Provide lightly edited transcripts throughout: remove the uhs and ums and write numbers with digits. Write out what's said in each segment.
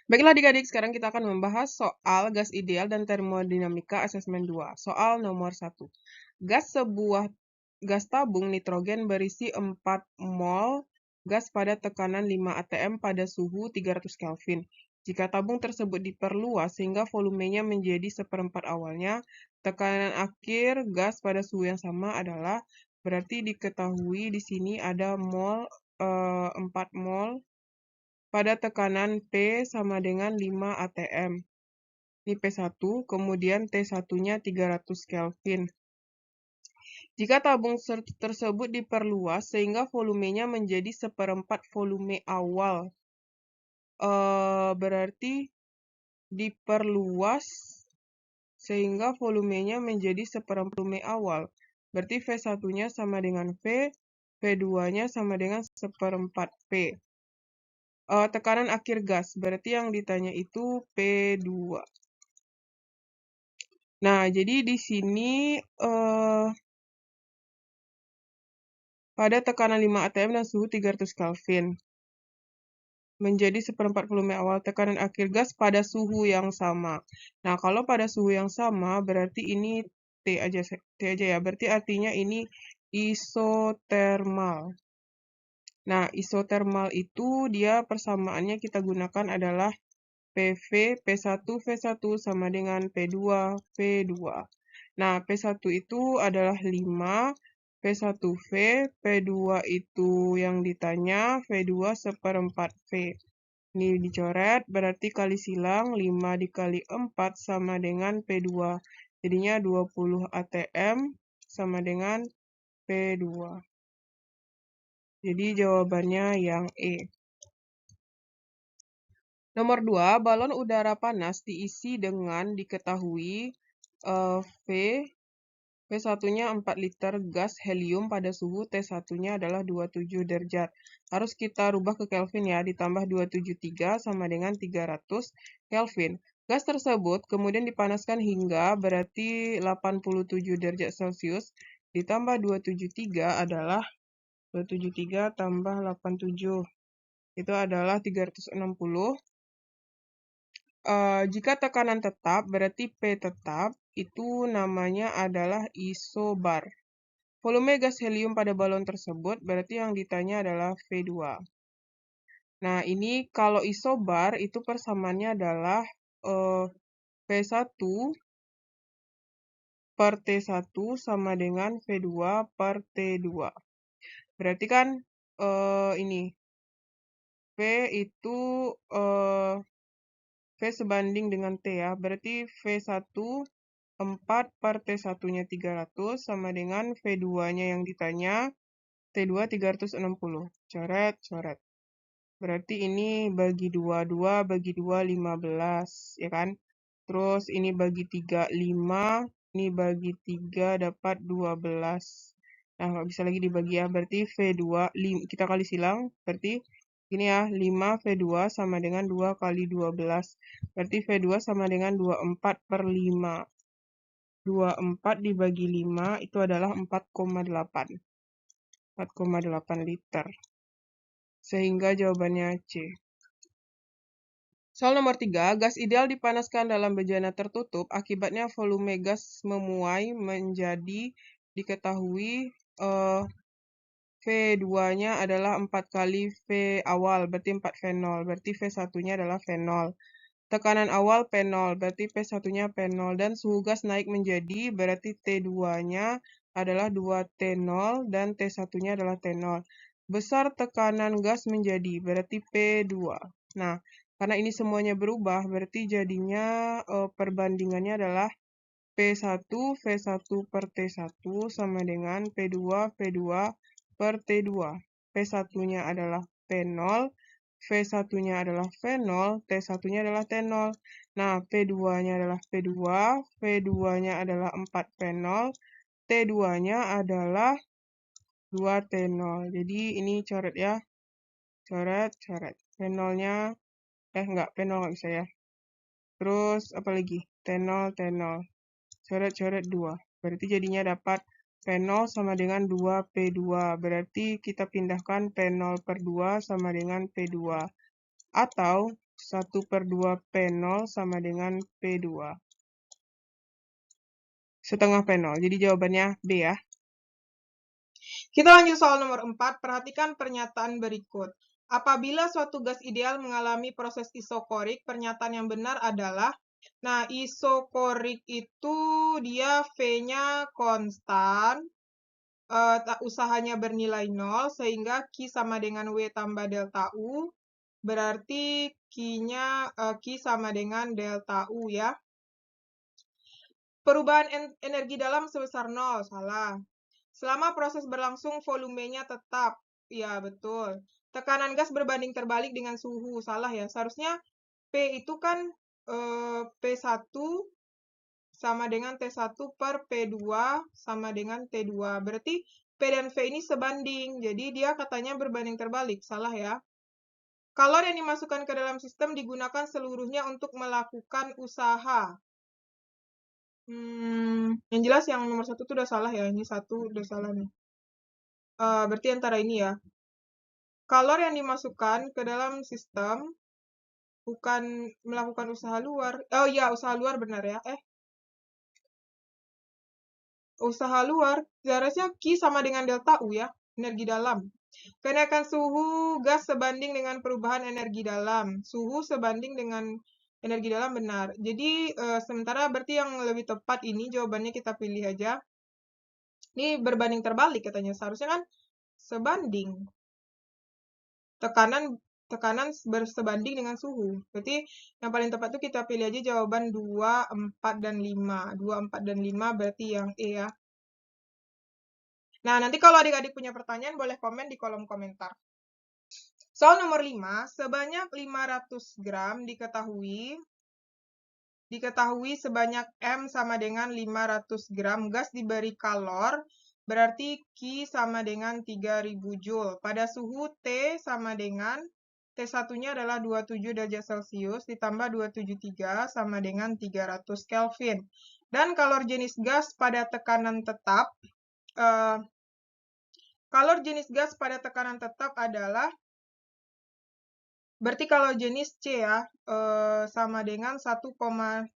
Baiklah adik-adik, sekarang kita akan membahas soal gas ideal dan termodinamika asesmen 2. Soal nomor 1. Gas tabung nitrogen berisi 4 mol gas pada tekanan 5 atm pada suhu 300 Kelvin. Jika tabung tersebut diperluas sehingga volumenya menjadi seperempat awalnya, tekanan akhir gas pada suhu yang sama adalah, berarti diketahui di sini ada 4 mol pada tekanan P sama dengan 5 atm. Ini P1, kemudian T1-nya 300 Kelvin. Jika tabung tersebut diperluas sehingga volumenya menjadi seperempat volume awal, berarti diperluas sehingga volumenya menjadi seperempat volume awal. Berarti V1-nya sama dengan V, V2-nya sama dengan seperempat P. Tekanan akhir gas, berarti yang ditanya itu P2. Nah, jadi di sini pada tekanan 5 atm dan suhu 300 Kelvin menjadi seperempat volume awal, tekanan akhir gas pada suhu yang sama. Nah, kalau pada suhu yang sama berarti ini T aja ya. Berarti artinya ini isotermal. Nah, isotermal itu dia persamaannya kita gunakan adalah PV, P1, V1 sama dengan P2, V2. Nah, P1 itu adalah 5, P1V, P2 itu yang ditanya, V2 seperempat V. Ini dicoret, berarti kali silang, 5 dikali 4 sama dengan P2. Jadinya 20 atm sama dengan P2. Jadi jawabannya yang E. Nomor 2, balon udara panas diisi dengan diketahui V1-nya 4 liter gas helium pada suhu T1-nya adalah 27 derajat. Harus kita rubah ke Kelvin ya, ditambah 273 sama dengan 300 Kelvin. Gas tersebut kemudian dipanaskan hingga berarti 87 derajat Celcius, ditambah 273 adalah 273 tambah 87. Itu adalah 360. Jika tekanan tetap, berarti P tetap, itu namanya adalah isobar. Volume gas helium pada balon tersebut, berarti yang ditanya adalah V2. Nah, ini kalau isobar, itu persamaannya adalah P1 per T1 sama dengan V2 per T2. Berarti kan ini, V itu V sebanding dengan T ya, berarti V1 4 per T1-nya 300 sama dengan V2-nya yang ditanya, T2 360. Coret, coret. Berarti ini bagi 2, 2 bagi 2, 15, ya kan? Terus ini bagi 3, 5. Ini bagi 3 dapat 12. Nah, nggak bisa lagi dibagi ya. Berarti V2, kita kali silang. Berarti ini ya, 5 V2 sama dengan 2 kali 12. Berarti V2 sama dengan 24 per 5. 24 dibagi 5 itu adalah 4,8. 4,8 liter. Sehingga jawabannya C. Soal nomor 3, gas ideal dipanaskan dalam bejana tertutup, akibatnya volume gas memuai menjadi diketahui V2-nya adalah 4 kali V awal, berarti 4 V0, berarti V1-nya adalah V0. Tekanan awal P0, berarti P1-nya P0, dan suhu gas naik menjadi, berarti T2-nya adalah 2T0, dan T1-nya adalah T0. Besar tekanan gas menjadi, berarti P2. Nah, karena ini semuanya berubah, berarti jadinya perbandingannya adalah P1, V1 per T1 sama dengan P2, V2 per T2. P1-nya adalah P0, V1-nya adalah V0, T1-nya adalah T0. Nah, P2-nya adalah P2, V2-nya adalah 4 V0, T2-nya adalah 2 T0. Jadi ini coret ya. Coret, coret. P0-nya, enggak, P0 nggak bisa ya. Terus, apa lagi? T0, T0. Coret-coret 2. Berarti jadinya dapat P0 sama dengan 2P2. Berarti kita pindahkan P0 per 2 sama dengan P2. Atau 1/2 P0 sama dengan P2. Setengah P0. Jadi jawabannya B ya. Kita lanjut soal nomor 4. Perhatikan pernyataan berikut. Apabila suatu gas ideal mengalami proses isokorik, pernyataan yang benar adalah, nah isokorik itu dia V-nya konstan, usahanya bernilai 0, sehingga Q sama dengan W tambah delta U, berarti Q sama dengan delta U ya. Perubahan energi dalam sebesar 0, salah. Selama proses berlangsung volumenya tetap, ya betul. Tekanan gas berbanding terbalik dengan suhu, salah ya. Seharusnya P itu kan P1 sama dengan T1 per P2 sama dengan T2. Berarti P dan V ini sebanding, jadi dia katanya berbanding terbalik, salah ya. Kalor yang dimasukkan ke dalam sistem digunakan seluruhnya untuk melakukan usaha. Yang jelas yang nomor 1 itu udah salah ya, ini 1 udah salah nih. Berarti antara ini ya. Kalor yang dimasukkan ke dalam sistem bukan melakukan usaha luar. Oh iya, usaha luar benar ya. Usaha luar, seharusnya Q sama dengan delta U ya, energi dalam. Kenaikan suhu gas sebanding dengan perubahan energi dalam. Suhu sebanding dengan energi dalam benar. Jadi sementara berarti yang lebih tepat ini jawabannya kita pilih aja. Ini berbanding terbalik katanya. Seharusnya kan sebanding. Tekanan bersebanding dengan suhu. Berarti yang paling tepat itu kita pilih aja jawaban 2, 4, dan 5. 2, 4, dan 5 berarti yang E ya. Nah, nanti kalau adik-adik punya pertanyaan boleh komen di kolom komentar. Soal nomor 5, sebanyak 500 gram diketahui sebanyak M sama dengan 500 gram gas diberi kalor, berarti Q sama dengan 3000 Joule. Pada suhu T sama dengan, T1-nya adalah 27 derajat Celcius ditambah 273 sama dengan 300 Kelvin. Dan kalor jenis gas pada tekanan tetap, kalor jenis gas pada tekanan tetap adalah, berarti kalau jenis C ya, sama dengan 1200.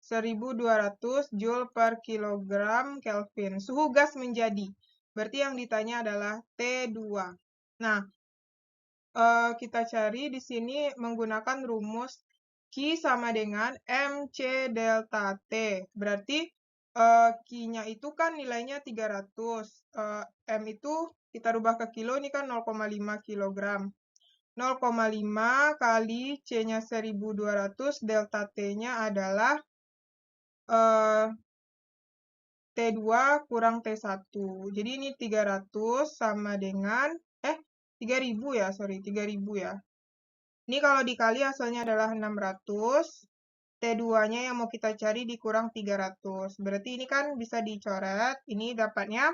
1200 Joule per kilogram Kelvin. Suhu gas menjadi, berarti yang ditanya adalah T2. Nah, kita cari di sini menggunakan rumus Q sama dengan MC delta T. Berarti Q-nya itu kan nilainya 300. M itu kita rubah ke kilo, ini kan 0,5 kilogram. 0,5 kali C-nya 1200, delta T-nya adalah T2 kurang T1. Jadi ini 300 sama dengan, 3000 ya, sorry, 3000 ya. Ini kalau dikali hasilnya adalah 600, T2-nya yang mau kita cari dikurang 300. Berarti ini kan bisa dicoret, ini dapatnya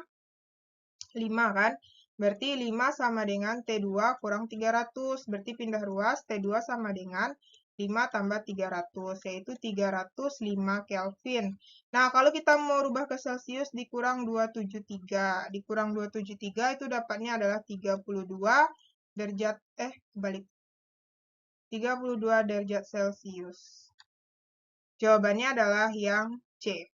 5 kan. Berarti 5 sama dengan T2 kurang 300. Berarti pindah ruas, T2 sama dengan 5 tambah 300, yaitu 305 Kelvin. Nah, kalau kita mau rubah ke Celcius dikurang 273. Dikurang 273 itu dapatnya adalah 32 derajat, 32 derajat Celcius. Jawabannya adalah yang C.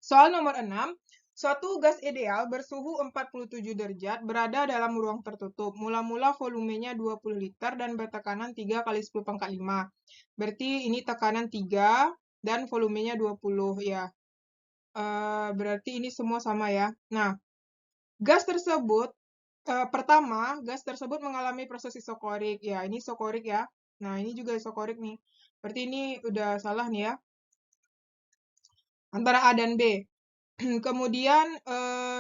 Soal nomor 6. Suatu gas ideal bersuhu 47 derajat berada dalam ruang tertutup. Mula-mula volumenya 20 liter dan bertekanan 3 kali 10 pangkat 5. Berarti ini tekanan 3 dan volumenya 20 ya. Berarti ini semua sama ya. Nah, gas tersebut, pertama, gas tersebut mengalami proses isokorik. Ya, ini isokorik ya. Nah, ini juga isokorik nih. Berarti ini udah salah nih ya. Antara A dan B. Kemudian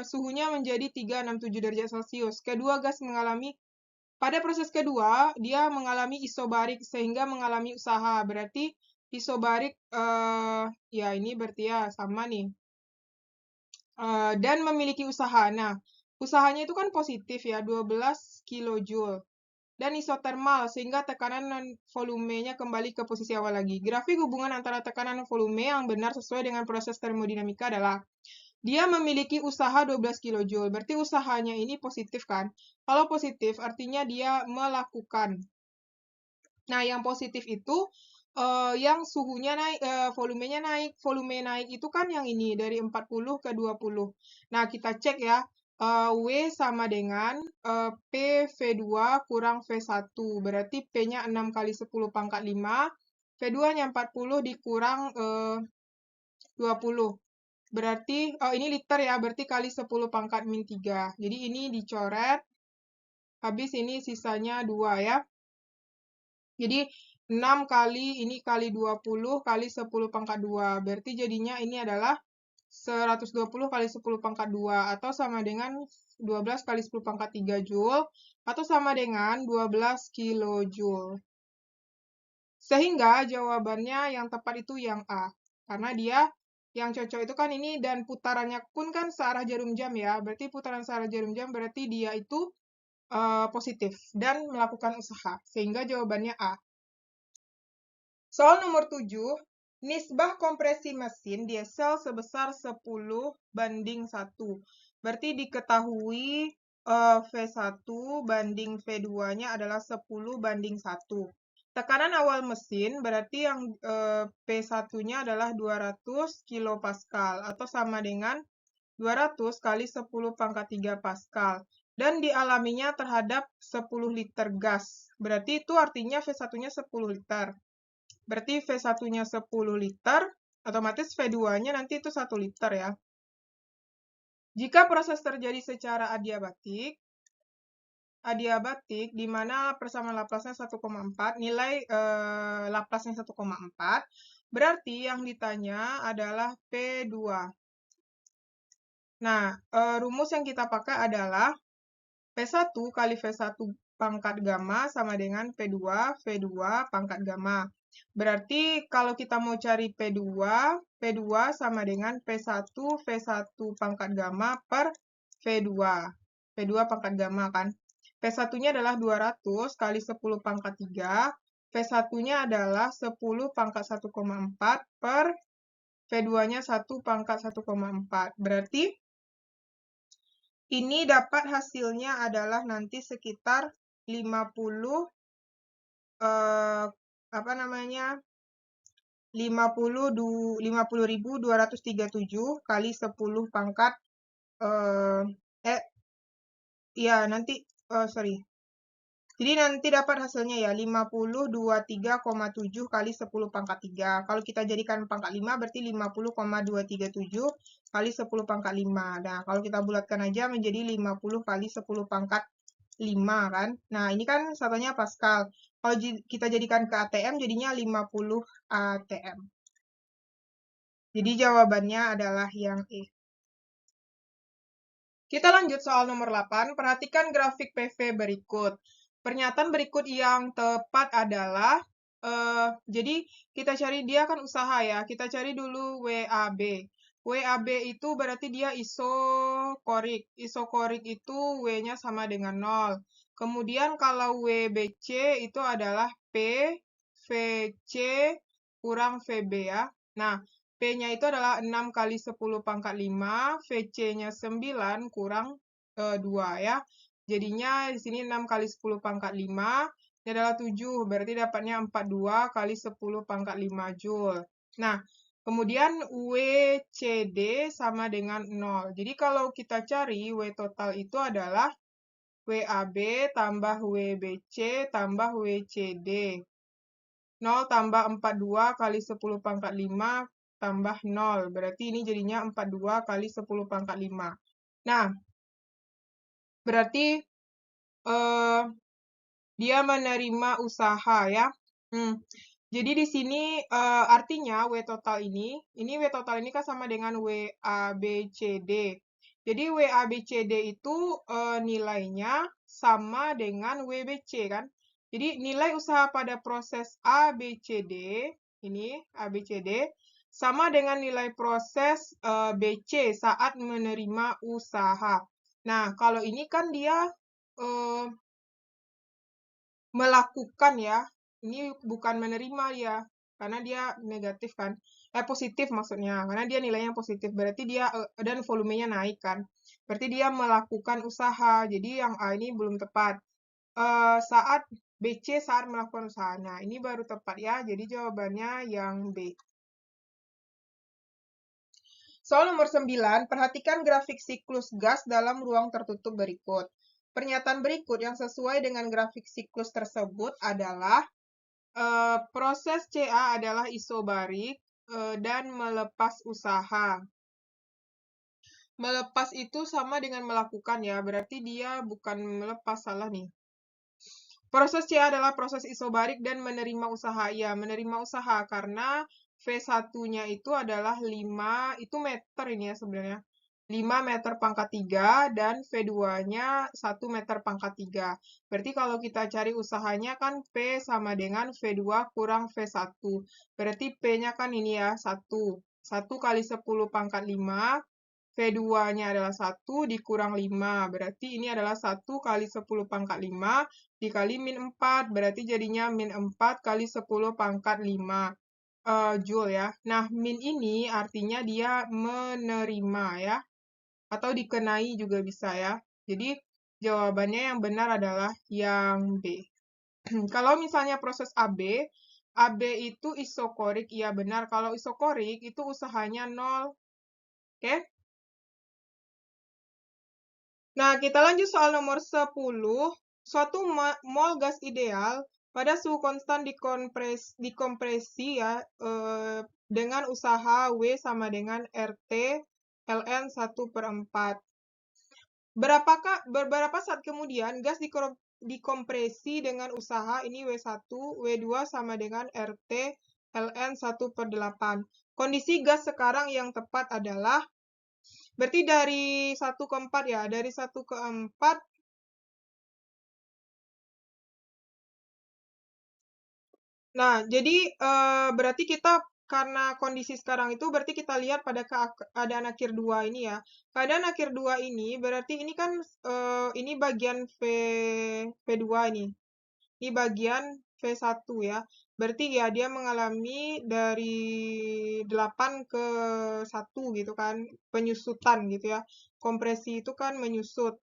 suhunya menjadi 367 derajat Celcius. Kedua gas mengalami, pada proses kedua, dia mengalami isobarik sehingga mengalami usaha. Berarti isobarik, ya ini berarti ya sama nih. Dan memiliki usaha. Nah, usahanya itu kan positif ya, 12 kJ. Dan isotermal, sehingga tekanan dan volumenya kembali ke posisi awal lagi. Grafik hubungan antara tekanan dan volume yang benar sesuai dengan proses termodinamika adalah, Dia memiliki usaha 12 kJ, berarti usahanya ini positif kan? Kalau positif artinya dia melakukan. Nah, yang positif itu yang suhunya naik, volumenya naik. Volume naik itu kan yang ini, dari 40 ke 20. Nah, kita cek ya, W sama dengan P V2 kurang V1. Berarti P-nya 6 kali 10 pangkat 5, V2-nya 40 dikurang 20. Berarti, ini liter ya, berarti kali 10 pangkat min 3. Jadi ini dicoret, habis ini sisanya 2 ya. Jadi 6 kali ini kali 20 kali 10 pangkat 2. Berarti jadinya ini adalah 120 kali 10 pangkat 2 atau sama dengan 12 kali 10 pangkat 3 Joule atau sama dengan 12 kilojoule. Sehingga jawabannya yang tepat itu yang A. Karena dia yang cocok itu kan ini dan putarannya pun kan searah jarum jam ya. Berarti putaran searah jarum jam berarti dia itu positif dan melakukan usaha. Sehingga jawabannya A. Soal nomor 7, nisbah kompresi mesin diesel sebesar 10:1. Berarti diketahui V1 banding V2-nya adalah 10:1. Tekanan awal mesin berarti yang P1-nya adalah 200 kilopascal atau sama dengan 200 kali 10 pangkat 3 Pascal. Dan dialaminya terhadap 10 liter gas. Berarti itu artinya V1-nya 10 liter. Berarti V1-nya 10 liter, otomatis V2-nya nanti itu 1 liter ya. Jika proses terjadi secara adiabatik di mana persamaan Laplace-nya 1,4, nilai Laplace-nya 1,4, berarti yang ditanya adalah P2. Nah, rumus yang kita pakai adalah P1 kali V1 pangkat gamma sama dengan P2, V2 pangkat gamma. Berarti kalau kita mau cari P2, P2 sama dengan P1, V1 pangkat gamma per V2. V2 pangkat gamma kan. P1-nya adalah 200 kali 10 pangkat 3. V1-nya adalah 10 pangkat 1,4 per V2-nya 1 pangkat 1,4. Berarti ini dapat hasilnya adalah nanti sekitar 50 apa namanya 50.237 kali 10 pangkat ya nanti sorry. Jadi nanti dapat hasilnya ya 50,23,7 kali 10 pangkat 3. Kalau kita jadikan pangkat 5 berarti 50,237 kali 10 pangkat 5. Nah, kalau kita bulatkan aja menjadi 50 kali 10 pangkat 5 kan. Nah, ini kan satunya Pascal. Kalau kita jadikan ke ATM jadinya 50 ATM. Jadi jawabannya adalah yang E. Kita lanjut soal nomor 8. Perhatikan grafik PV berikut. Pernyataan berikut yang tepat adalah, jadi kita cari dia kan usaha ya. Kita cari dulu WAB. WAB itu berarti dia isokorik. Isokorik itu W-nya sama dengan 0. Kemudian kalau WBC itu adalah P, VC kurang VB ya. Nah, P-nya itu adalah 6 kali 10 pangkat 5, VC-nya 9 kurang 2 ya. Jadinya di sini 6 kali 10 pangkat 5, ini adalah 7, berarti dapatnya 42 kali 10 pangkat 5 Joule. Nah, kemudian WCD sama dengan 0. Jadi kalau kita cari W total itu adalah WAB tambah WBC tambah WCD. 0 tambah 42 kali 10 pangkat 5 tambah 0. Berarti ini jadinya 42 kali 10 pangkat 5. Nah, berarti dia menerima usaha ya. Jadi di sini artinya W total ini W total ini kan sama dengan WABCD. Jadi WABCD itu nilainya sama dengan WBC kan. Jadi nilai usaha pada proses ABCD, ini ABCD, sama dengan nilai proses BC saat menerima usaha. Nah, kalau ini kan dia melakukan ya, ini bukan menerima ya. karena dia negatif kan. Positif maksudnya, karena dia nilainya positif. Berarti dia dan volumenya naik kan. Berarti dia melakukan usaha. Jadi yang A ini belum tepat. Saat BC saat melakukan usaha. Nah, ini baru tepat ya. Jadi jawabannya yang B. Soal nomor 9, perhatikan grafik siklus gas dalam ruang tertutup berikut. Pernyataan berikut yang sesuai dengan grafik siklus tersebut adalah proses CA adalah isobarik dan melepas usaha. Melepas itu sama dengan melakukan ya, berarti dia bukan melepas, salah nih. Proses CA adalah proses isobarik dan menerima usaha. Ya, menerima usaha karena V1-nya itu adalah 5, itu meter ini ya sebenarnya. 5 meter pangkat 3 dan V2-nya 1 meter pangkat 3. Berarti kalau kita cari usahanya kan P sama dengan V2 kurang V1. Berarti P-nya kan ini ya, 1. 1 kali 10 pangkat 5. V2-nya adalah 1 dikurang 5. Berarti ini adalah 1 kali 10 pangkat 5 dikali min 4. Berarti jadinya min 4 kali 10 pangkat 5 Joule ya. Nah, min ini artinya dia menerima ya. Atau dikenai juga bisa ya. Jadi, jawabannya yang benar adalah yang B. Kalau misalnya proses AB, AB itu isokorik, iya benar. Kalau isokorik itu usahanya 0. Oke? Nah, kita lanjut soal nomor 10. Suatu mol gas ideal pada suhu konstan dikompresi ya, dengan usaha W sama dengan RT ln 1/4. Beberapa saat kemudian gas dikompresi dengan usaha ini W1, W2 sama dengan RT ln 1/8. Kondisi gas sekarang yang tepat adalah, berarti dari 1 ke 4 ya, dari 1 ke 4. Nah, jadi berarti kita karena kondisi sekarang itu berarti kita lihat pada keadaan akhir 2 ini ya. Keadaan akhir 2 ini berarti ini kan ini bagian V2 ini. Ini bagian V1 ya. Berarti ya dia mengalami dari 8 ke 1 gitu kan, penyusutan gitu ya. Kompresi itu kan menyusut.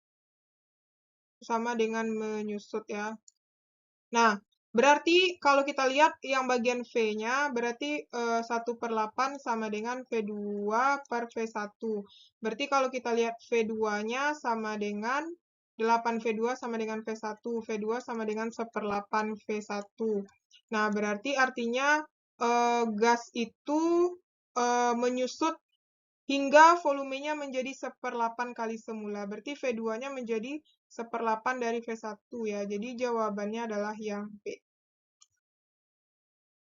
Sama dengan menyusut ya. Nah, berarti kalau kita lihat yang bagian V-nya, berarti 1/8 sama dengan V2 per V1. Berarti kalau kita lihat V2-nya sama dengan 8 V2 sama dengan V1. V2 sama dengan 1/8 V1. Nah, berarti artinya gas itu menyusut hingga volumenya menjadi 1/8 kali semula. Berarti V2-nya menjadi 1/8 dari V1 ya. Jadi jawabannya adalah yang B.